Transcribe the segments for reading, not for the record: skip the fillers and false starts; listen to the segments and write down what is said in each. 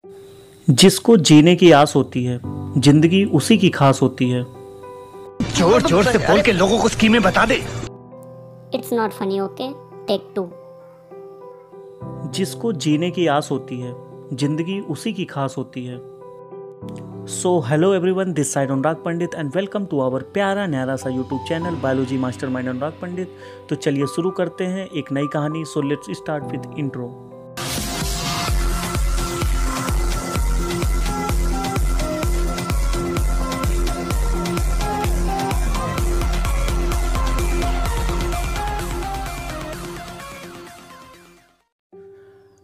जिसको जीने की आस होती है, जिंदगी उसी की खास होती है। जोर जोर से बोल के लोगों को स्कीमें बता दे। It's not funny, okay? Take two. जिसको जीने की आस होती है, जिंदगी उसी की खास होती है। So hello everyone, this side Anurag Pandit and welcome to our प्यारा न्यारा सा YouTube channel biology mastermind Anurag Pandit. तो चलिए शुरू करते हैं एक नई कहानी। So let's start with intro.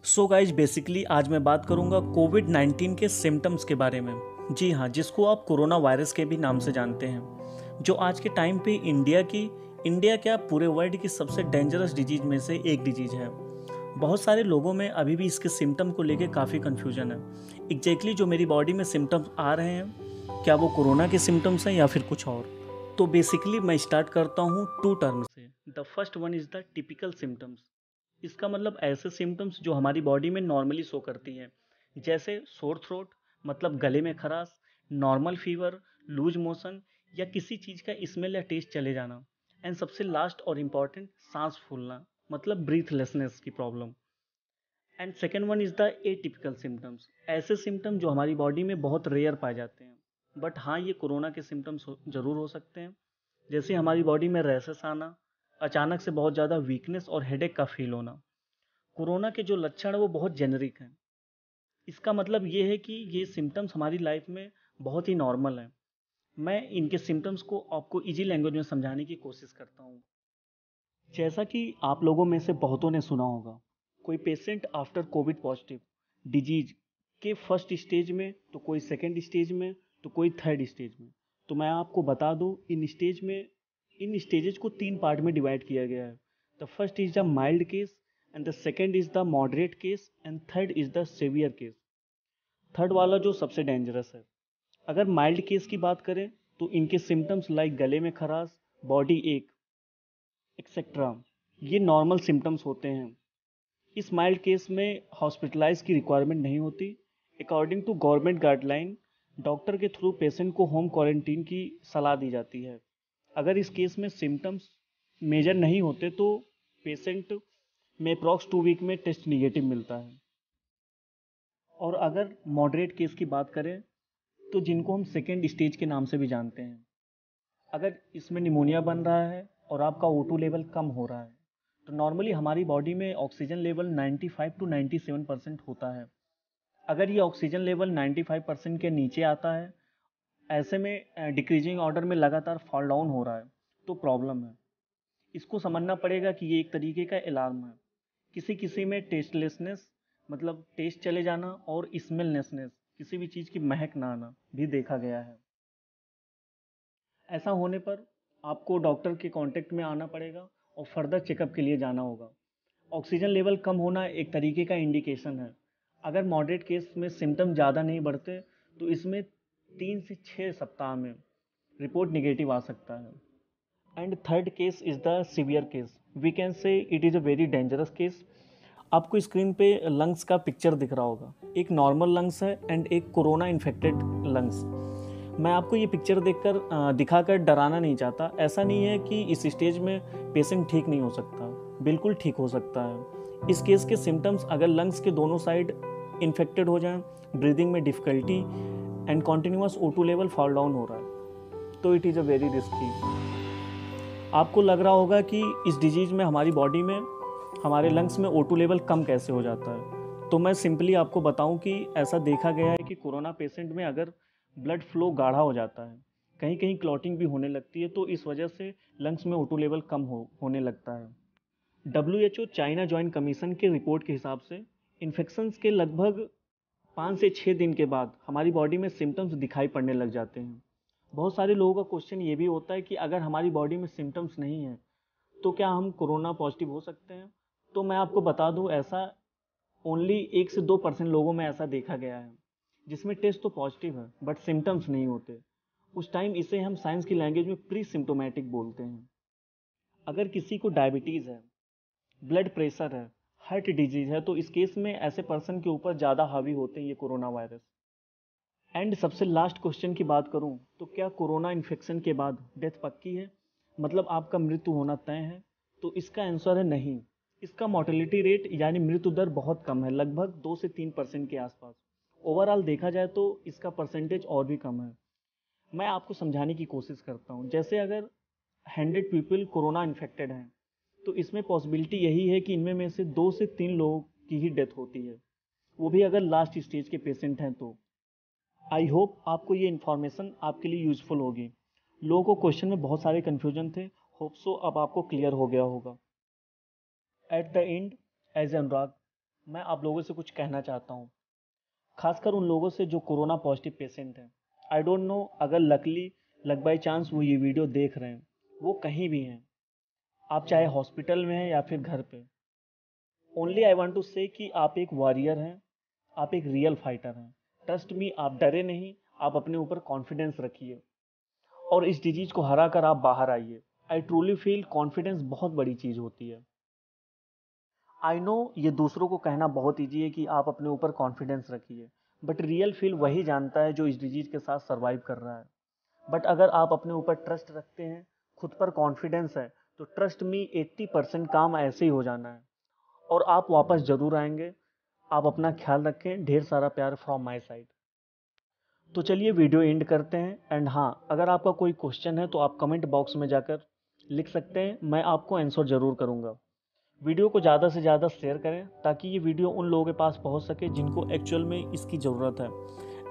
So guys basically आज मैं बात करूंगा कोविड-19 के सिम्टम्स के बारे में। जी हाँ, जिसको आप कोरोना वायरस के भी नाम से जानते हैं, जो आज के टाइम पे इंडिया क्या पूरे वर्ल्ड की सबसे डेंजरस डिजीज में से एक डिजीज है। बहुत सारे लोगों में अभी भी इसके सिम्टम को लेके काफ़ी कन्फ्यूजन है। एग्जैक्टली जो मेरी बॉडी में सिम्टम्स आ रहे हैं, क्या वो कोरोना के सिम्टम्स हैं या फिर कुछ और। तो बेसिकली मैं स्टार्ट करता हूँ टू टर्म से। The first one is the typical symptoms. इसका मतलब ऐसे सिम्टम्स जो हमारी बॉडी में नॉर्मली शो करती हैं, जैसे सोर थ्रोट मतलब गले में खराश, नॉर्मल फीवर, लूज मोशन या किसी चीज़ का स्मेल या टेस्ट चले जाना, एंड सबसे लास्ट और इम्पॉर्टेंट सांस फूलना मतलब ब्रीथलेसनेस की problem. And second one is the atypical symptoms. ऐसे सिम्टम जो हमारी बॉडी में बहुत रेयर पाए जाते हैं, बट हाँ ये कोरोना के सिम्टम्स जरूर हो सकते हैं। जैसे हमारी बॉडी में रैशेस आना, अचानक से बहुत ज़्यादा वीकनेस और हेडेक का फील होना। कोरोना के जो लक्षण है वो बहुत जेनरिक हैं। इसका मतलब ये है कि ये सिम्टम्स हमारी लाइफ में बहुत ही नॉर्मल हैं। मैं इनके सिम्टम्स को आपको इजी लैंग्वेज में समझाने की कोशिश करता हूँ। जैसा कि आप लोगों में से बहुतों ने सुना होगा, कोई patient after Covid positive disease के फर्स्ट स्टेज में, तो कोई सेकेंड स्टेज में, तो कोई थर्ड स्टेज में। तो मैं आपको बता दूं, इन स्टेजेस को तीन पार्ट में डिवाइड किया गया है। The first is the mild case, and the second is the moderate case, and third is the severe case. Third वाला जो सबसे डेंजरस है। अगर माइल्ड केस की बात करें तो इनके सिम्टम्स लाइक गले में खराश, बॉडी एक एक्सेट्रा, ये नॉर्मल सिम्टम्स होते हैं। इस माइल्ड केस में हॉस्पिटलाइज की रिक्वायरमेंट नहीं होती। According to government guideline doctor के थ्रू पेशेंट को होम क्वारंटीन की सलाह दी जाती है। अगर इस केस में सिम्टम्स मेजर नहीं होते तो पेशेंट में अप्रॉक्स 2 वीक में टेस्ट निगेटिव मिलता है। और अगर मॉडरेट केस की बात करें तो जिनको हम सेकेंड स्टेज के नाम से भी जानते हैं, अगर इसमें निमोनिया बन रहा है और आपका O2 लेवल कम हो रहा है, तो नॉर्मली हमारी बॉडी में ऑक्सीजन लेवल 95 टू 97% होता है। अगर ये ऑक्सीजन लेवल 95% के नीचे आता है, ऐसे में डिक्रीजिंग ऑर्डर में लगातार फॉल डाउन हो रहा है, तो प्रॉब्लम है। इसको समझना पड़ेगा कि ये एक तरीके का अलार्म है। किसी किसी में टेस्टलेसनेस मतलब टेस्ट चले जाना और स्मेलनेसनेस किसी भी चीज़ की महक ना आना भी देखा गया है। ऐसा होने पर आपको डॉक्टर के कांटेक्ट में आना पड़ेगा और फर्दर चेकअप के लिए जाना होगा। ऑक्सीजन लेवल कम होना एक तरीके का इंडिकेशन है। अगर मॉडरेट केस में सिम्टम ज़्यादा नहीं बढ़ते तो इसमें 3 से 6 सप्ताह में रिपोर्ट निगेटिव आ सकता है। And third case is the severe case. We can say it is a very dangerous case. आपको स्क्रीन पे लंग्स का पिक्चर दिख रहा होगा। एक नॉर्मल लंग्स है एंड एक कोरोना इन्फेक्टेड लंग्स। मैं आपको ये पिक्चर देखकर दिखाकर डराना नहीं चाहता। ऐसा नहीं है कि इस स्टेज में पेशेंट ठीक नहीं हो सकता, बिल्कुल ठीक हो सकता है। इस केस के सिम्टम्स अगर लंग्स के दोनों साइड इन्फेक्टेड हो जाएं, ब्रीदिंग में difficulty and continuous O2 level fall down हो रहा है, तो it is a very risky. आपको लग रहा होगा कि इस डिजीज़ में हमारी बॉडी में हमारे लंग्स में O2 लेवल कम कैसे हो जाता है। तो मैं सिंपली आपको बताऊं कि ऐसा देखा गया है कि कोरोना पेशेंट में अगर ब्लड फ्लो गाढ़ा हो जाता है, कहीं कहीं क्लॉटिंग भी होने लगती है, तो इस वजह से लंग्स में O2 लेवल कम होने लगता है। WHO चाइना जॉइंट कमीशन के रिपोर्ट के हिसाब से इन्फेक्शंस के लगभग 5 से 6 दिन के बाद हमारी बॉडी में सिम्टम्स दिखाई पड़ने लग जाते हैं। बहुत सारे लोगों का क्वेश्चन ये भी होता है कि अगर हमारी बॉडी में सिम्टम्स नहीं हैं तो क्या हम कोरोना पॉजिटिव हो सकते हैं। तो मैं आपको बता दूं, ऐसा ओनली 1 से 2% लोगों में ऐसा देखा गया है जिसमें टेस्ट तो पॉजिटिव है बट सिम्टम्स नहीं होते। उस टाइम इसे हम साइंस की लैंग्वेज में प्री सिम्टोमेटिक बोलते हैं। अगर किसी को डायबिटीज़ है, ब्लड प्रेशर है, हार्ट डिजीज़ है, तो इस केस में ऐसे पर्सन के ऊपर ज़्यादा हावी होते हैं ये कोरोना वायरस। एंड सबसे लास्ट क्वेश्चन की बात करूं तो क्या कोरोना इन्फेक्शन के बाद डेथ पक्की है, मतलब आपका मृत्यु होना तय है? तो इसका आंसर है नहीं। इसका मोर्टेलिटी रेट यानी मृत्यु दर बहुत कम है, लगभग 2 से 3% के आसपास। ओवरऑल देखा जाए तो इसका परसेंटेज और भी कम है। मैं आपको समझाने की कोशिश करता हूँ। जैसे अगर 100 पीपल कोरोना इन्फेक्टेड हैं, तो इसमें पॉसिबिलिटी यही है कि इनमें में से 2 से 3 लोगों की ही डेथ होती है, वो भी अगर लास्ट स्टेज के पेशेंट हैं तो। आई होप आपको ये इन्फॉर्मेशन आपके लिए यूजफुल होगी। लोगों को क्वेश्चन में बहुत सारे कन्फ्यूजन थे, होप सो अब आपको क्लियर हो गया होगा। एट द एंड, एज अनुराग, मैं आप लोगों से कुछ कहना चाहता हूँ, खासकर उन लोगों से जो कोरोना पॉजिटिव पेशेंट हैं। आई डोंट नो अगर लक बाई चांस वो ये वीडियो देख रहे हैं, वो कहीं भी हैं, आप चाहे हॉस्पिटल में हैं या फिर घर पे। ओनली आई वांट टू से कि आप एक वॉरियर हैं, आप एक रियल फाइटर हैं। ट्रस्ट मी, आप डरे नहीं, आप अपने ऊपर कॉन्फिडेंस रखिए और इस डिजीज को हरा कर आप बाहर आइए। आई ट्रूली फील कॉन्फिडेंस बहुत बड़ी चीज़ होती है। आई नो ये दूसरों को कहना बहुत ईजी है कि आप अपने ऊपर कॉन्फिडेंस रखिए, बट रियल फील वही जानता है जो इस डिजीज के साथ सर्वाइव कर रहा है। बट अगर आप अपने ऊपर ट्रस्ट रखते हैं, खुद पर कॉन्फिडेंस है, तो ट्रस्ट मी 80% काम ऐसे ही हो जाना है और आप वापस जरूर आएंगे। आप अपना ख्याल रखें, ढेर सारा प्यार फ्रॉम माय साइड। तो चलिए वीडियो एंड करते हैं। एंड हाँ, अगर आपका कोई क्वेश्चन है तो आप कमेंट बॉक्स में जाकर लिख सकते हैं, मैं आपको आंसर ज़रूर करूँगा। वीडियो को ज़्यादा से ज़्यादा शेयर करें ताकि ये वीडियो उन लोगों के पास पहुंच सके जिनको एक्चुअल में इसकी ज़रूरत है।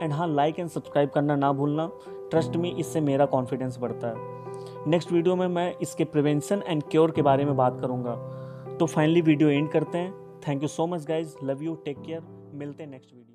एंड हाँ, लाइक एंड सब्सक्राइब करना ना भूलना, ट्रस्ट मी, इससे मेरा कॉन्फिडेंस बढ़ता है। नेक्स्ट वीडियो में मैं इसके प्रिवेंशन एंड क्योर के बारे में बात करूँगा। तो फाइनली वीडियो एंड करते हैं। Thank you so much guys, love you, take care, मिलते हैं नेक्स्ट वीडियो।